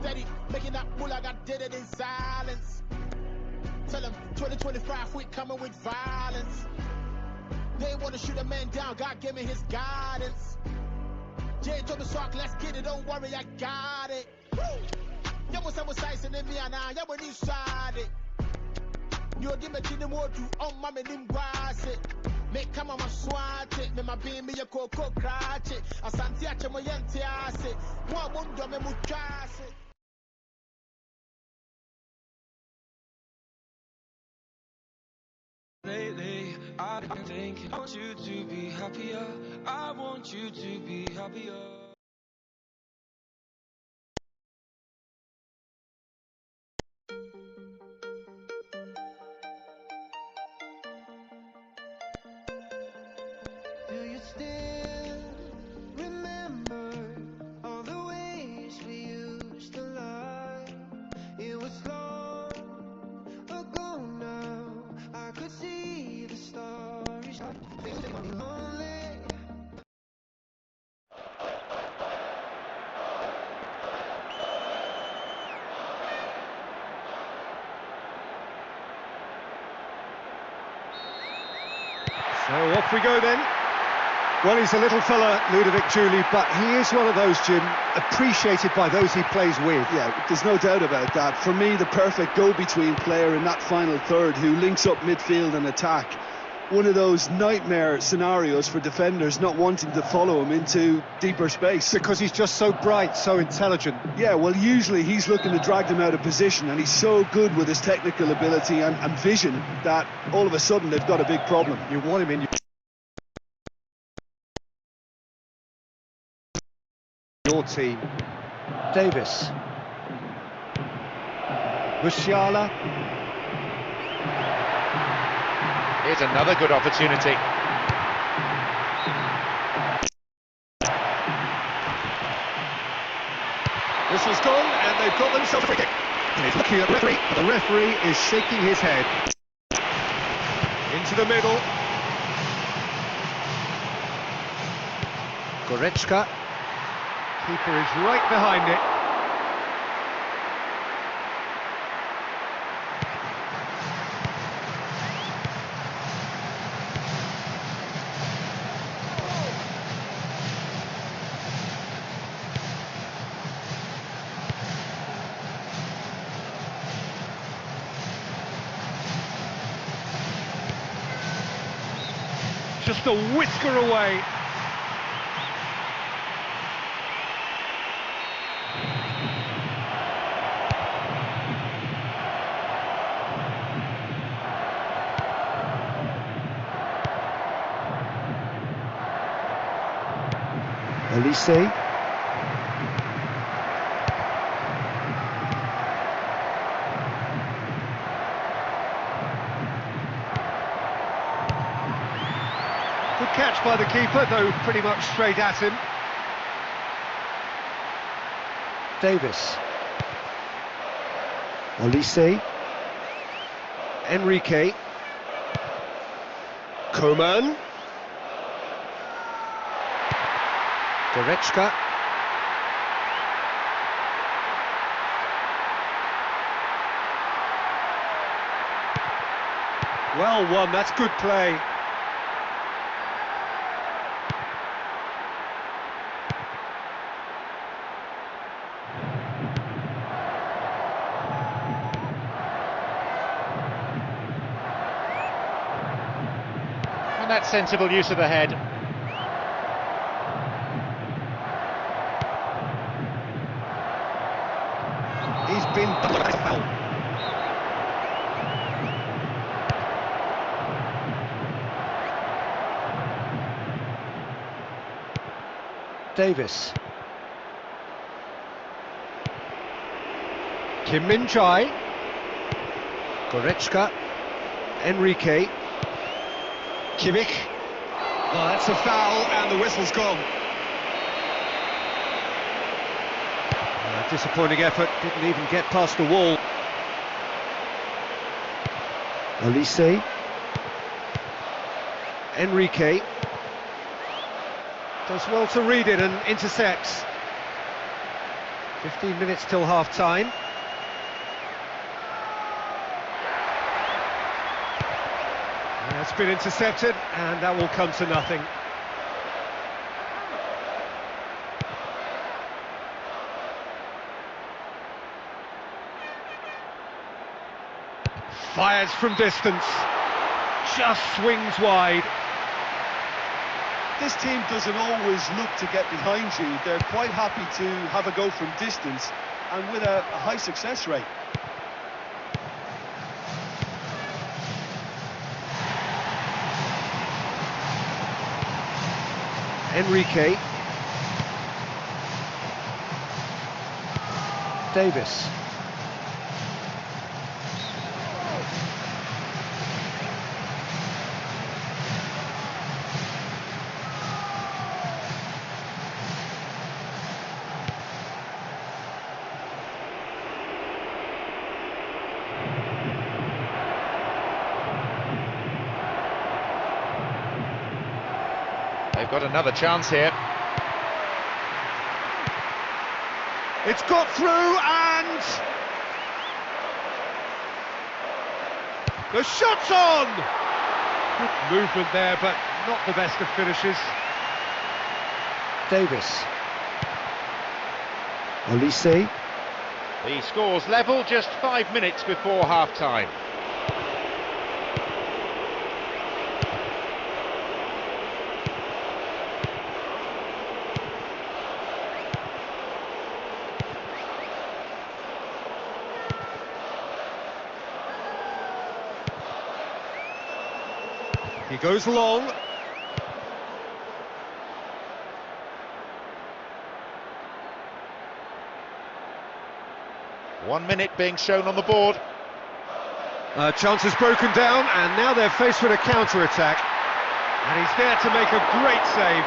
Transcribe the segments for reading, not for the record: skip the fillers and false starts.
steady. Making that bull, I got did it in silence. Tell them 2025, we coming with violence. They wanna shoot a man down, God gave me his guidance. Jay told me sock, let's get it, don't worry, I got it. You must have a size in me and I, you will inside it. You're the machine more to on my name grass it. Make come on my swat it, me my baby, your cocoa cratch it. A Santia Chamoyantias it. One mundo me muchas it. Lately, I've been thinking I want you to be happier. I want you to be happier. Do you still remember all the ways we used to lie? It was long ago now. I could see the stars. Lonely. So off we go then. Well, he's a little fella, Ludovic Julie, but he is one of those, Jim, appreciated by those he plays with. Yeah, there's no doubt about that. For me, the perfect go-between player in that final third who links up midfield and attack. One of those nightmare scenarios for defenders not wanting to follow him into deeper space. Because he's just so bright, so intelligent. Yeah, well, usually he's looking to drag them out of position, and he's so good with his technical ability and vision that all of a sudden they've got a big problem. You want him in your team. Davis. Musiala. Here's another good opportunity. This was gone, and they've got themselves a free kick. And he's looking at the referee. The referee is shaking his head. Into the middle. Goretzka. Keeper is right behind it. Just a whisker away. Elise. Good catch by the keeper, though pretty much straight at him. Davis. Elise. Enrique. Coman. Goretzka. Well won, that's good play. And that's sensible use of the head. He's been foul. Davis. Kim Min-jae. Goretzka. Enrique. Kimmich. Oh, that's a foul, and the whistle's gone. Disappointing effort, didn't even get past the wall. Elise. Enrique. Does well to read it and intercepts. 15 minutes till half-time. That's been intercepted, and that will come to nothing. Fires from distance, just swings wide. This team doesn't always look to get behind you. They're quite happy to have a go from distance, and with a high success rate. Enrique. Davis. They've got another chance here. It's got through, and the shot's on! Good movement there, but not the best of finishes. Davis. Olise. The score's level just 5 minutes before half-time. He goes long. One minute being shown on the board. Chance is broken down, and now they're faced with a counter-attack. And he's there to make a great save.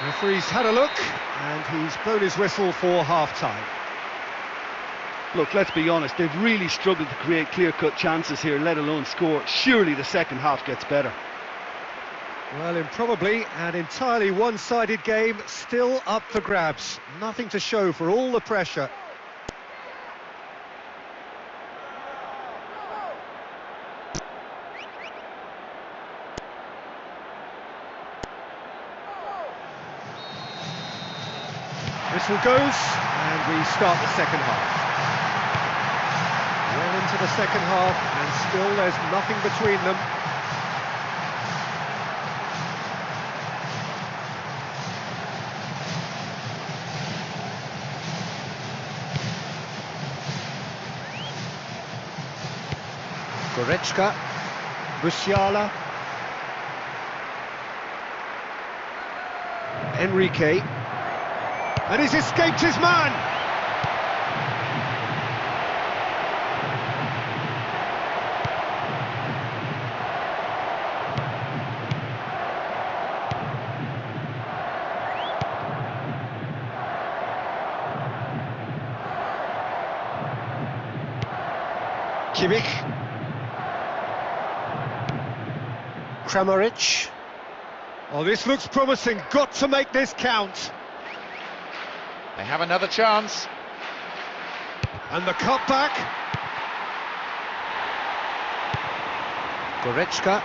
The referee's had a look, and he's blown his whistle for half-time. Look, let's be honest, they've really struggled to create clear-cut chances here, let alone score. Surely the second half gets better. Well, in probably an entirely one-sided game, still up for grabs. Nothing to show for all the pressure. Whistle goes, and we start the second half. Well into the second half, and still there's nothing between them. Goretzka, Musiala, Enrique, and he's escaped his man! Kimmich. Kramaric. Oh, this looks promising. Got to make this count. They have another chance. And the cutback. Goretzka.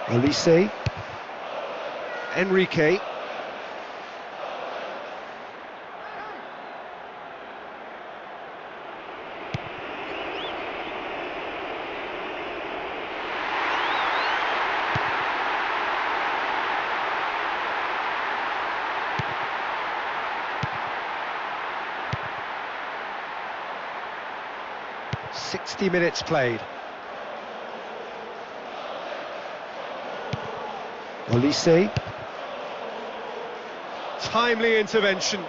Olise. Enrique. "60 minutes played. Olise. Timely intervention.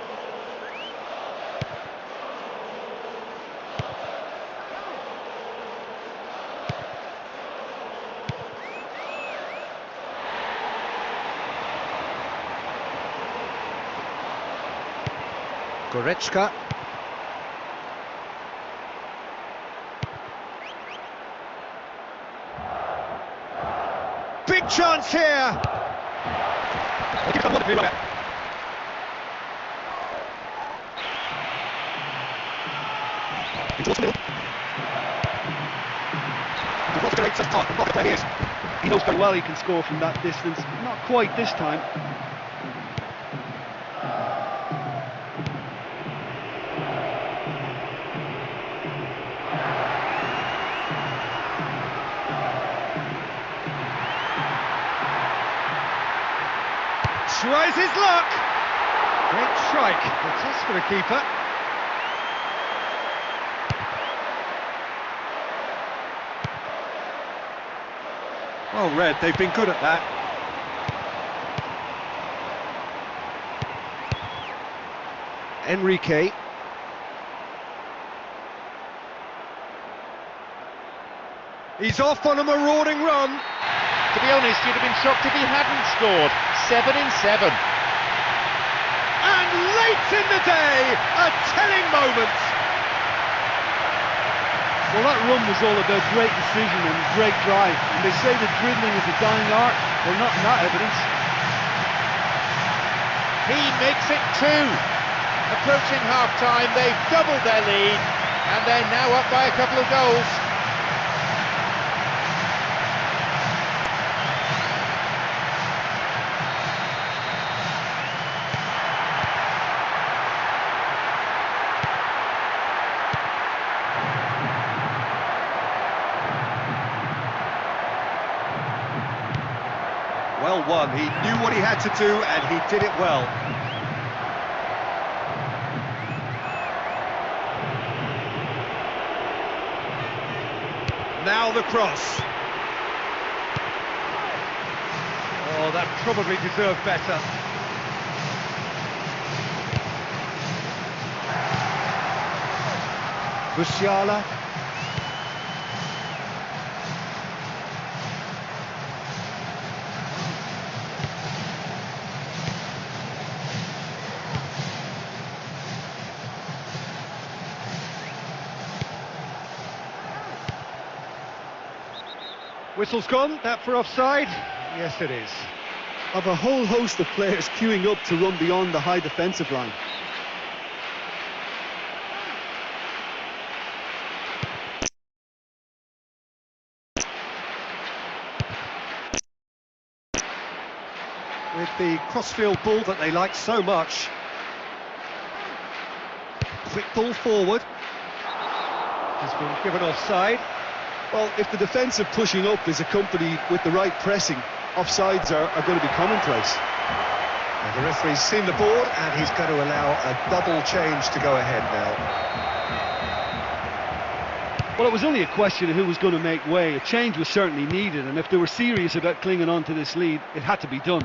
Goretzka. chance here. He knows very well he can score from that distance. Not quite this time. Tries his luck. Great strike. The test for the keeper. Well read, they've been good at that. Enrique. He's off on a marauding run. To be honest, you'd have been shocked if he hadn't scored. 7 in 7. And late in the day, a telling moment. Well, that run was all about great decision and great drive. And they say that dribbling is a dying art. Well, not in that evidence. He makes it 2. Approaching half-time, they've doubled their lead, and they're now up by a couple of goals. Well won, he knew what he had to do and he did it well. Now the cross. Oh, that probably deserved better. Musiala. Whistle's gone, that for offside? Yes, it is. Of a whole host of players queuing up to run beyond the high defensive line. With the crossfield ball that they like so much. Quick ball forward. Has been given offside. Well, if the defensive pushing up is accompanied with the right pressing, offsides are going to be commonplace. And the referee's seen the board and he's going to allow a double change to go ahead now. Well, it was only a question of who was going to make way. A change was certainly needed, and if they were serious about clinging on to this lead, it had to be done.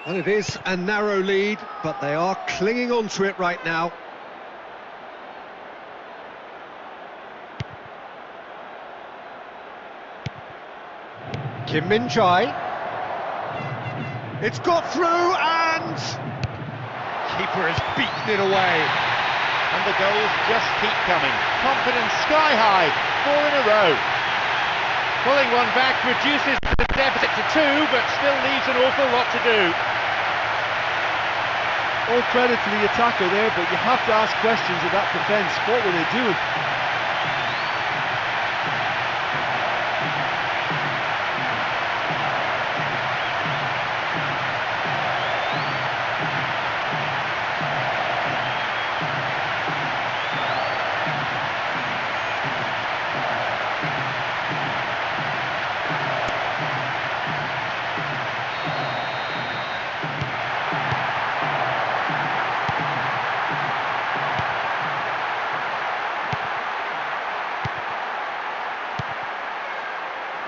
Well, it is a narrow lead, but they are clinging on to it right now. Kim Min-jae. It's got through and... keeper has beaten it away. And the goals just keep coming. Confidence sky high, 4 in a row. Pulling one back reduces the deficit to 2, but still leaves an awful lot to do. All credit to the attacker there, but you have to ask questions of that defence. What were they doing?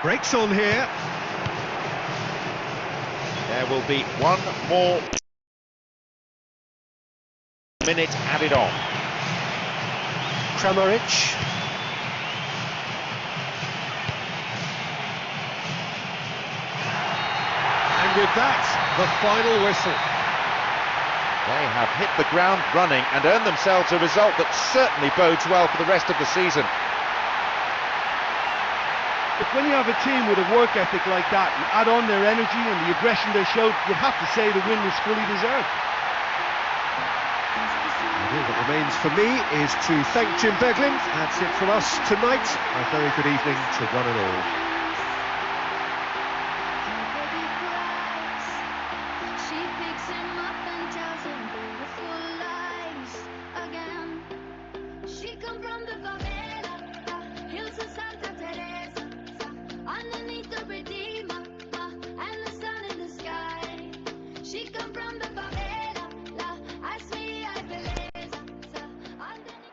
Breaks on here. There will be one more minute added on. Kramaric. And with that, the final whistle. They have hit the ground running and earned themselves a result that certainly bodes well for the rest of the season. But when you have a team with a work ethic like that, and add on their energy and the aggression they showed, you'd have to say the win was fully deserved. All that remains for me is to thank Jim Beglin. That's it from us tonight. A very good evening to one and all. She picks him up and tells him beautiful lies again. She come from the favela, hills of Santa Teresa, underneath the Redeemer, and the sun in the sky. She come from the favela, ask me I believe, underneath.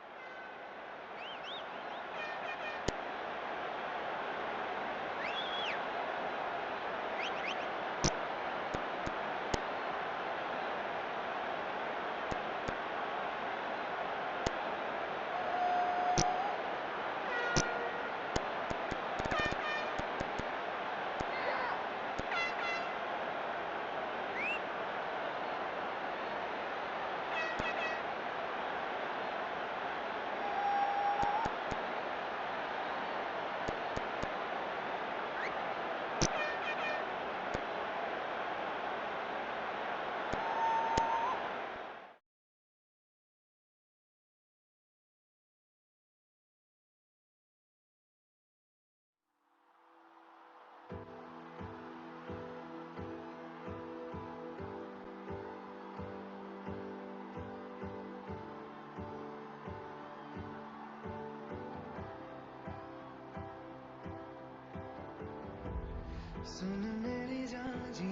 सुन मेरी जान जी